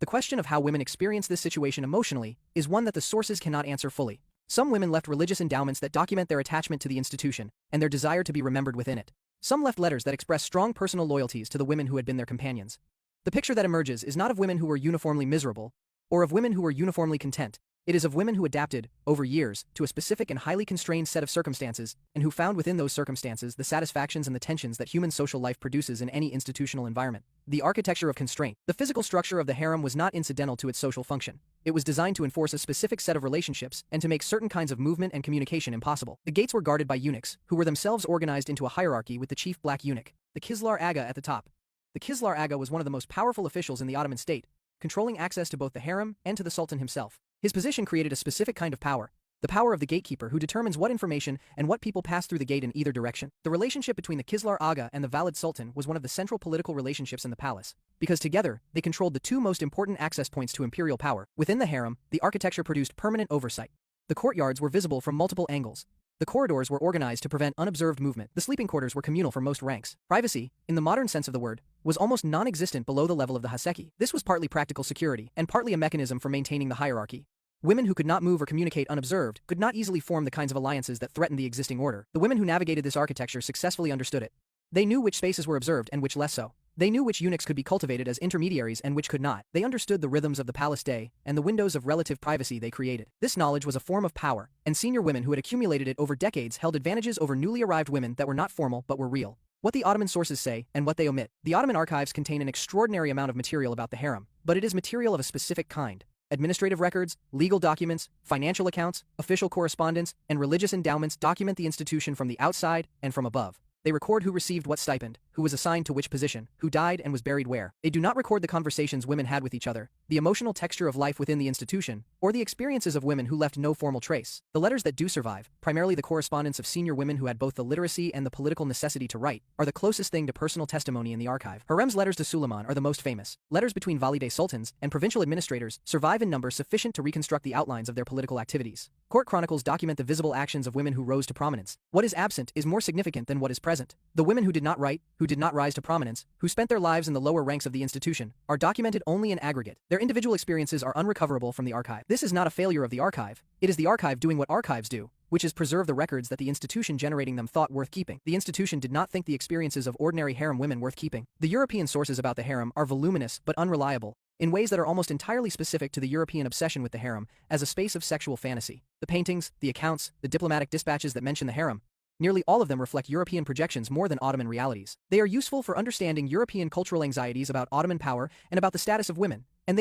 The question of how women experience this situation emotionally is one that the sources cannot answer fully. Some women left religious endowments that document their attachment to the institution and their desire to be remembered within it. Some left letters that express strong personal loyalties to the women who had been their companions. The picture that emerges is not of women who were uniformly miserable, or of women who were uniformly content. It is of women who adapted, over years, to a specific and highly constrained set of circumstances, and who found within those circumstances the satisfactions and the tensions that human social life produces in any institutional environment. The architecture of constraint. The physical structure of the harem was not incidental to its social function. It was designed to enforce a specific set of relationships and to make certain kinds of movement and communication impossible. The gates were guarded by eunuchs, who were themselves organized into a hierarchy with the chief black eunuch, the Kislar Aga, at the top. The Kislar Aga was one of the most powerful officials in the Ottoman state, controlling access to both the harem and to the sultan himself. His position created a specific kind of power, the power of the gatekeeper who determines what information and what people pass through the gate in either direction. The relationship between the Kislar Aga and the valid sultan was one of the central political relationships in the palace, because together, they controlled the two most important access points to imperial power. Within the harem, the architecture produced permanent oversight. The courtyards were visible from multiple angles. The corridors were organized to prevent unobserved movement. The sleeping quarters were communal for most ranks. Privacy, in the modern sense of the word, was almost non-existent below the level of the haseki. This was partly practical security, and partly a mechanism for maintaining the hierarchy. Women who could not move or communicate unobserved could not easily form the kinds of alliances that threatened the existing order. The women who navigated this architecture successfully understood it. They knew which spaces were observed and which less so. They knew which eunuchs could be cultivated as intermediaries and which could not. They understood the rhythms of the palace day and the windows of relative privacy they created. This knowledge was a form of power, and senior women who had accumulated it over decades held advantages over newly arrived women that were not formal but were real. What the Ottoman sources say and what they omit. The Ottoman archives contain an extraordinary amount of material about the harem, but it is material of a specific kind. Administrative records, legal documents, financial accounts, official correspondence, and religious endowments document the institution from the outside and from above. They record who received what stipend, who was assigned to which position, who died and was buried where. They do not record the conversations women had with each other, the emotional texture of life within the institution, or the experiences of women who left no formal trace. The letters that do survive, primarily the correspondence of senior women who had both the literacy and the political necessity to write, are the closest thing to personal testimony in the archive. Harem's letters to Suleiman are the most famous. Letters between valide sultans and provincial administrators survive in number sufficient to reconstruct the outlines of their political activities. Court chronicles document the visible actions of women who rose to prominence. What is absent is more significant than what is present. The women who did not write, who did not rise to prominence, who spent their lives in the lower ranks of the institution, are documented only in aggregate. Their individual experiences are unrecoverable from the archive. This is not a failure of the archive. It is the archive doing what archives do, which is preserve the records that the institution generating them thought worth keeping. The institution did not think the experiences of ordinary harem women worth keeping. The European sources about the harem are voluminous but unreliable, in ways that are almost entirely specific to the European obsession with the harem as a space of sexual fantasy. The paintings, the accounts, the diplomatic dispatches that mention the harem, nearly all of them reflect European projections more than Ottoman realities. They are useful for understanding European cultural anxieties about Ottoman power and about the status of women, and they are